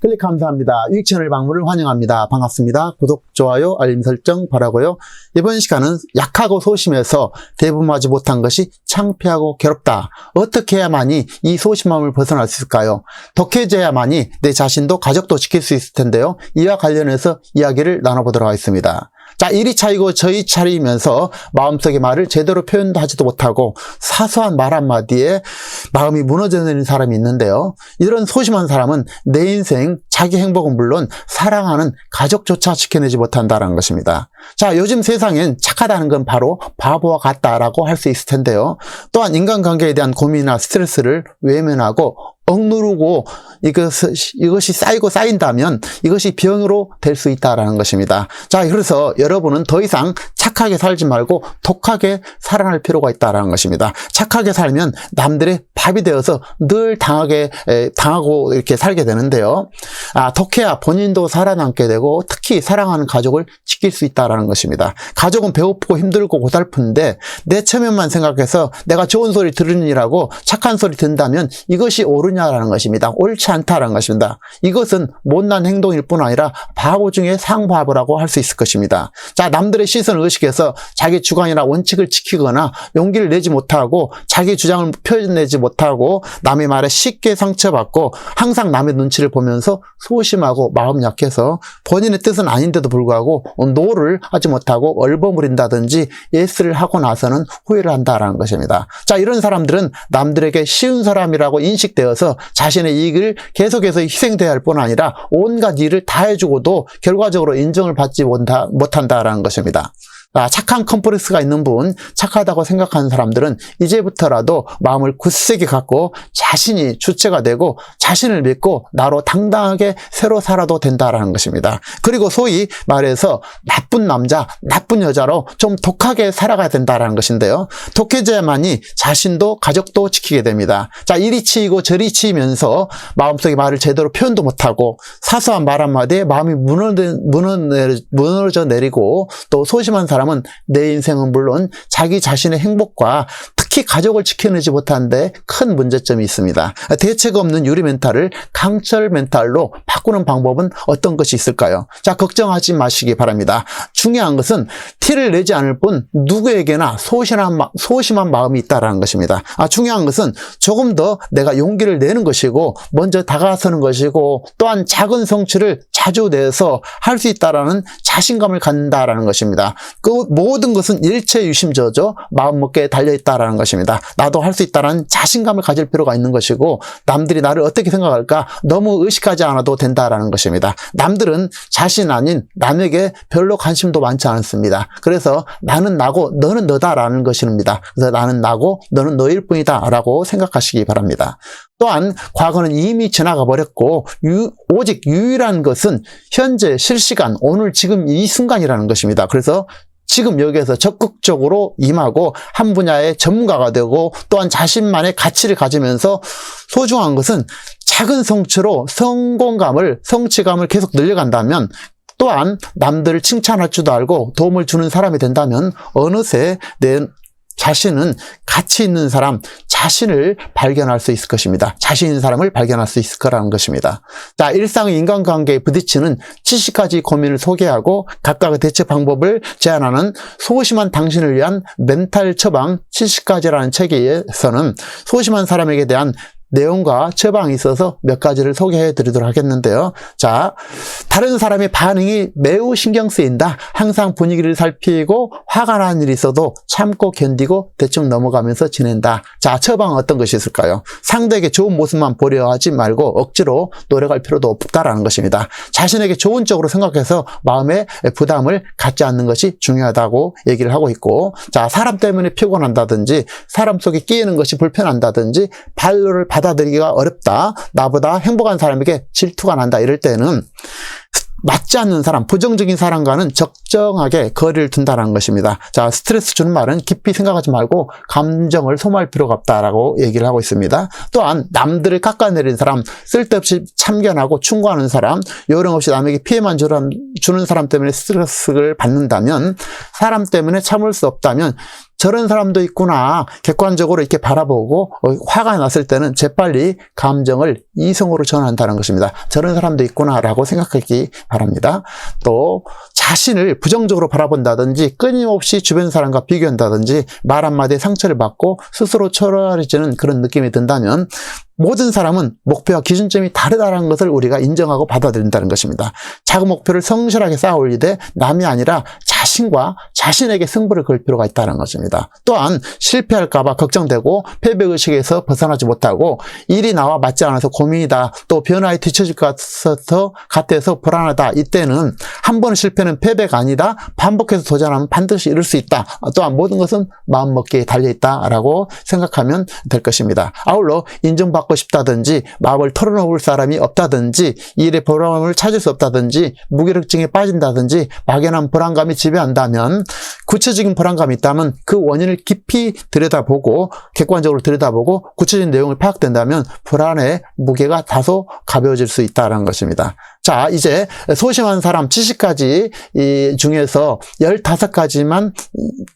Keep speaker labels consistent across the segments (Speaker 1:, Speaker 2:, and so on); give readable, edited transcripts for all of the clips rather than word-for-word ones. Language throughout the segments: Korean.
Speaker 1: 클릭 감사합니다. 유익 채널 방문을 환영합니다. 반갑습니다. 구독, 좋아요, 알림 설정 바라고요. 이번 시간은 약하고 소심해서 대부분하지 못한 것이 창피하고 괴롭다. 어떻게 해야만이 이 소심함을 벗어날 수 있을까요? 독해져야만이 내 자신도 가족도 지킬 수 있을 텐데요. 이와 관련해서 이야기를 나눠보도록 하겠습니다. 자, 이리 차이고 저리 차리면서 마음속의 말을 제대로 표현도 하지도 못하고 사소한 말 한마디에 마음이 무너져내는 사람이 있는데요. 이런 소심한 사람은 내 인생, 자기 행복은 물론 사랑하는 가족조차 지켜내지 못한다는 것입니다. 자, 요즘 세상엔 착하다는 건 바로 바보와 같다라고 할 수 있을 텐데요. 또한 인간관계에 대한 고민이나 스트레스를 외면하고 억누르고 이것이 쌓이고 쌓인다면 이것이 병으로 될 수 있다는 것입니다. 자, 그래서 여러분은 더 이상 착하게 살지 말고 독하게 살아날 필요가 있다는 것입니다. 착하게 살면 남들의 밥이 되어서 늘 당하고 이렇게 살게 되는데요. 독해야 본인도 살아남게 되고 특히 사랑하는 가족을 지킬 수 있다는 것입니다. 가족은 배고프고 힘들고 고달픈데 내 체면만 생각해서 내가 좋은 소리 들으니라고 착한 소리 듣는다면 이것이 옳으냐라는 것입니다. 옳지 않다라는 것입니다. 이것은 못난 행동일 뿐 아니라 바보 중에 상바보라고 할 수 있을 것입니다. 자, 남들의 시선을 의식해서 자기 주관이나 원칙을 지키거나 용기를 내지 못하고 자기 주장을 표현내지 못하고 남의 말에 쉽게 상처받고 항상 남의 눈치를 보면서 소심하고 마음 약해서 본인의 뜻은 아닌데도 불구하고 노를 하지 못하고 얼버무린다든지 예스를 하고 나서는 후회를 한다라는 것입니다. 자, 이런 사람들은 남들에게 쉬운 사람이라고 인식되어서 자신의 이익을 계속해서 희생돼야 할 뿐 아니라 온갖 일을 다 해주고도 결과적으로 인정을 받지 못한다라는 것입니다. 착한 컴플렉스가 있는 분, 착하다고 생각하는 사람들은 이제부터라도 마음을 굳세게 갖고 자신이 주체가 되고 자신을 믿고 나로 당당하게 새로 살아도 된다라는 것입니다. 그리고 소위 말해서 나쁜 남자, 나쁜 여자로 좀 독하게 살아가야 된다라는 것인데요. 독해져야만이 자신도 가족도 지키게 됩니다. 자, 이리 치이고 저리 치이면서 마음속의 말을 제대로 표현도 못하고 사소한 말 한마디에 마음이 무너져 내리고 또 소심한 사람은 내 인생은 물론 자기 자신의 행복과 특히 가족을 지켜내지 못하는데 큰 문제점이 있습니다. 대책 없는 유리 멘탈을 강철 멘탈로 바꾸는 방법은 어떤 것이 있을까요? 자, 걱정하지 마시기 바랍니다. 중요한 것은 티를 내지 않을 뿐 누구에게나 소심한 마음이 있다는 것입니다. 중요한 것은 조금 더 내가 용기를 내는 것이고 먼저 다가서는 것이고 또한 작은 성취를 자주 내서 할 수 있다는 자신감을 갖는다는 것입니다. 그 모든 것은 일체유심저죠. 마음먹기에 달려있다는 것입니다. 나도 할 수 있다는 자신감을 가질 필요가 있는 것이고 남들이 나를 어떻게 생각할까 너무 의식하지 않아도 된다는 것입니다. 남들은 자신 아닌 남에게 별로 관심도 많지 않습니다. 그래서 나는 나고 너는 너다라는 것입니다. 그래서 나는 나고 너는 너일 뿐이다 라고 생각하시기 바랍니다. 또한 과거는 이미 지나가 버렸고 오직 유일한 것은 현재 실시간 오늘 지금 이 순간이라는 것입니다. 그래서 지금 여기에서 적극적으로 임하고 한 분야의 전문가가 되고 또한 자신만의 가치를 가지면서 소중한 것은 작은 성취로 성취감을 계속 늘려간다면 또한 남들을 칭찬할 줄도 알고 도움을 주는 사람이 된다면 어느새 내 자신은 가치 있는 사람, 자신을 발견할 수 있을 것입니다. 자신 있는 사람을 발견할 수 있을 거라는 것입니다. 자, 일상의 인간관계에 부딪히는 70가지 고민을 소개하고 각각의 대처 방법을 제안하는 소심한 당신을 위한 멘탈 처방 70가지라는 책에서는 소심한 사람에게 대한 내용과 처방이 있어서 몇 가지를 소개해 드리도록 하겠는데요. 자, 다른 사람의 반응이 매우 신경 쓰인다. 항상 분위기를 살피고 화가 나는 일이 있어도 참고 견디고 대충 넘어가면서 지낸다. 자, 처방은 어떤 것이 있을까요? 상대에게 좋은 모습만 보려 하지 말고 억지로 노력할 필요도 없다라는 것입니다. 자신에게 좋은 쪽으로 생각해서 마음의 부담을 갖지 않는 것이 중요하다고 얘기를 하고 있고, 자, 사람 때문에 피곤한다든지 사람 속에 끼이는 것이 불편한다든지 반론을 받아들이기가 어렵다. 나보다 행복한 사람에게 질투가 난다. 이럴 때는 맞지 않는 사람, 부정적인 사람과는 적정하게 거리를 둔다는 것입니다. 자, 스트레스 주는 말은 깊이 생각하지 말고 감정을 소모할 필요가 없다라고 얘기를 하고 있습니다. 또한 남들을 깎아내리는 사람, 쓸데없이 참견하고 충고하는 사람, 요령없이 남에게 피해만 주는 사람 때문에 스트레스를 받는다면, 사람 때문에 참을 수 없다면 저런 사람도 있구나. 객관적으로 이렇게 바라보고 화가 났을 때는 재빨리 감정을 이성으로 전환한다는 것입니다. 저런 사람도 있구나라고 생각하기 바랍니다. 또 자신을 부정적으로 바라본다든지 끊임없이 주변 사람과 비교한다든지 말 한마디에 상처를 받고 스스로 초라해지는 그런 느낌이 든다면 모든 사람은 목표와 기준점이 다르다는 것을 우리가 인정하고 받아들인다는 것입니다. 작은 목표를 성실하게 쌓아 올리되 남이 아니라 자신과 자신에게 승부를 걸 필요가 있다는 것입니다. 또한 실패할까봐 걱정되고 패배의식에서 벗어나지 못하고 일이 나와 맞지 않아서 고민이다. 또 변화에 뒤처질 것 같아서 불안하다. 이때는 한 번의 실패는 패배가 아니다. 반복해서 도전하면 반드시 이룰 수 있다. 또한 모든 것은 마음먹기에 달려있다라고 생각하면 될 것입니다. 아울러 인정받고 싶다든지 마음을 털어놓을 사람이 없다든지 일의 보람을 찾을 수 없다든지 무기력증에 빠진다든지 막연한 불안감이 지배한다면 구체적인 불안감이 있다면 그 원인을 깊이 들여다보고 객관적으로 들여다보고 구체적인 내용을 파악된다면 불안의 무게가 다소 가벼워질 수 있다는 것입니다. 자, 이제 소심한 사람 70가지 중에서 15가지만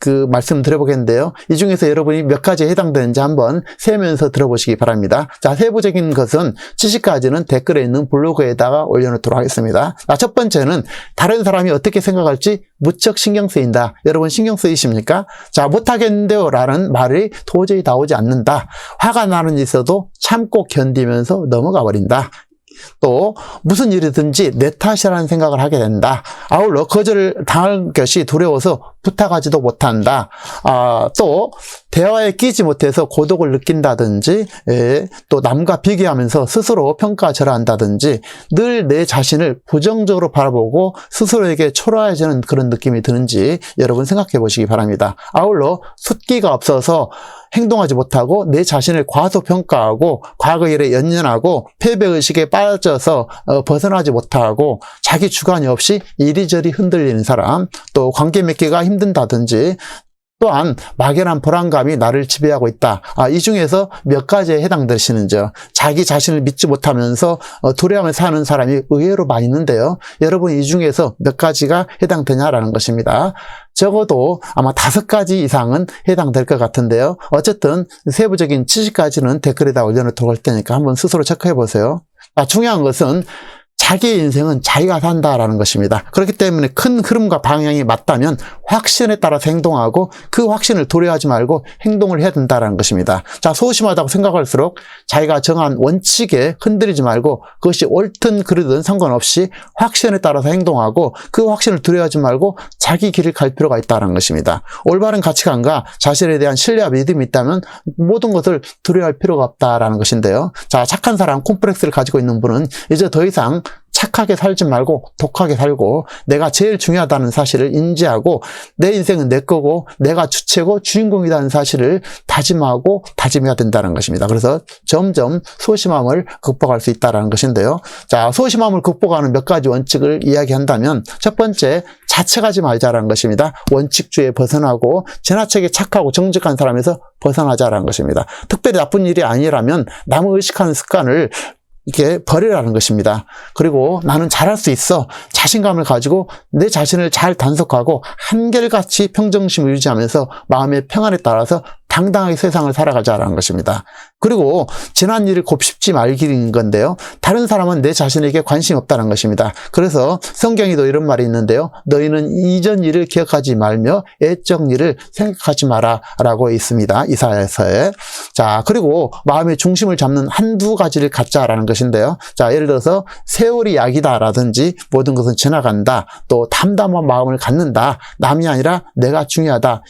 Speaker 1: 그 말씀드려보겠는데요. 이 중에서 여러분이 몇 가지에 해당되는지 한번 세면서 들어보시기 바랍니다. 자, 세부적인 것은 70가지는 댓글에 있는 블로그에다가 올려놓도록 하겠습니다. 자, 첫 번째는 다른 사람이 어떻게 생각할지 무척 신경 쓰인다. 여러분 신경 쓰이십니까? 자, 못하겠는데요 라는 말이 도저히 나오지 않는다. 화가 나는 일이 있어도 참고 견디면서 넘어가 버린다. 또 무슨 일이든지 내 탓이라는 생각을 하게 된다. 아울러 거절을 당할 것이 두려워서 부탁하지도 못한다. 또 대화에 끼지 못해서 고독을 느낀다든지 또 남과 비교하면서 스스로 평가절하한다든지 늘 내 자신을 부정적으로 바라보고 스스로에게 초라해지는 그런 느낌이 드는지 여러분 생각해 보시기 바랍니다. 아울러 숫기가 없어서 행동하지 못하고 내 자신을 과소평가하고 과거 일에 연연하고 패배의식에 빠져서 벗어나지 못하고 자기 주관이 없이 이리저리 흔들리는 사람, 또 관계 맺기가 힘든다든지 또한 막연한 불안감이 나를 지배하고 있다. 이 중에서 몇 가지에 해당되시는지요. 자기 자신을 믿지 못하면서 두려움을 사는 사람이 의외로 많이 있는데요. 여러분 이 중에서 몇 가지가 해당되냐라는 것입니다. 적어도 아마 5가지 이상은 해당될 것 같은데요. 어쨌든 세부적인 70가지는 댓글에다 올려놓도록 할 테니까 한번 스스로 체크해 보세요. 중요한 것은 자기의 인생은 자기가 산다라는 것입니다. 그렇기 때문에 큰 흐름과 방향이 맞다면 확신에 따라서 행동하고 그 확신을 두려워하지 말고 행동을 해야 된다는 것입니다. 자, 소심하다고 생각할수록 자기가 정한 원칙에 흔들리지 말고 그것이 옳든 그르든 상관없이 확신에 따라서 행동하고 그 확신을 두려워하지 말고 자기 길을 갈 필요가 있다는 것입니다. 올바른 가치관과 자신에 대한 신뢰와 믿음이 있다면 모든 것을 두려워할 필요가 없다라는 것인데요. 자, 착한 사람, 콤플렉스를 가지고 있는 분은 이제 더 이상 착하게 살지 말고 독하게 살고 내가 제일 중요하다는 사실을 인지하고 내 인생은 내 거고 내가 주체고 주인공이라는 사실을 다짐하고 다짐해야 된다는 것입니다. 그래서 점점 소심함을 극복할 수 있다는 것인데요. 자, 소심함을 극복하는 몇 가지 원칙을 이야기한다면 첫 번째, 자책하지 말자라는 것입니다. 원칙주의에 벗어나고 지나치게 착하고 정직한 사람에서 벗어나자라는 것입니다. 특별히 나쁜 일이 아니라면 남을 의식하는 습관을 이렇게 버리라는 것입니다. 그리고 나는 잘할 수 있어. 자신감을 가지고 내 자신을 잘 단속하고 한결같이 평정심을 유지하면서 마음의 평안에 따라서 당당하게 세상을 살아가자라는 것입니다. 그리고 지난 일을 곱씹지 말기인 건데요. 다른 사람은 내 자신에게 관심이 없다는 것입니다. 그래서 성경에도 이런 말이 있는데요. 너희는 이전 일을 기억하지 말며 애적 일을 생각하지 마라 라고 있습니다. 이사야서에. 자, 그리고 마음의 중심을 잡는 한두 가지를 갖자라는 것인데요. 자, 예를 들어서 세월이 약이다 라든지 모든 것은 지나간다. 또 담담한 마음을 갖는다. 남이 아니라 내가 중요하다.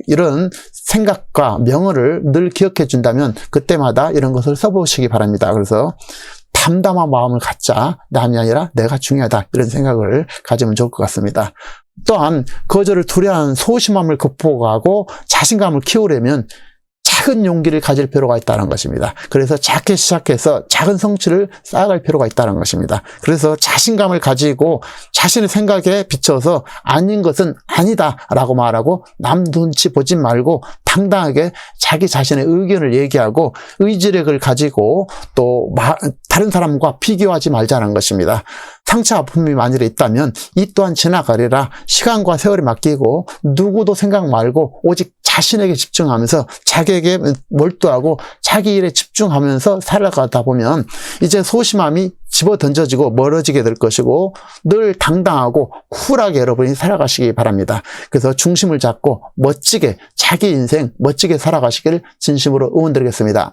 Speaker 1: 이런 생각과 명언을 늘 기억해 준다면 그때마다 이런 것을 써보시기 바랍니다. 그래서 담담한 마음을 갖자. 남이 아니라 내가 중요하다. 이런 생각을 가지면 좋을 것 같습니다. 또한 거절을 두려워하는 소심함을 극복하고 자신감을 키우려면 작은 용기를 가질 필요가 있다는 것입니다. 그래서 작게 시작해서 작은 성취를 쌓아갈 필요가 있다는 것입니다. 그래서 자신감을 가지고 자신의 생각에 비춰서 아닌 것은 아니다라고 말하고 남 눈치 보지 말고 당당하게 자기 자신의 의견을 얘기하고 의지력을 가지고 또 다른 사람과 비교하지 말자는 것입니다. 상처 아픔이 만일에 있다면 이 또한 지나가리라. 시간과 세월에 맡기고 누구도 생각 말고 오직 자신에게 집중하면서 자기에게 몰두하고 자기 일에 집중하면서 살아가다 보면 이제 소심함이 집어 던져지고 멀어지게 될 것이고 늘 당당하고 쿨하게 여러분이 살아가시기 바랍니다. 그래서 중심을 잡고 멋지게 자기 인생 멋지게 살아가시길 진심으로 응원드리겠습니다.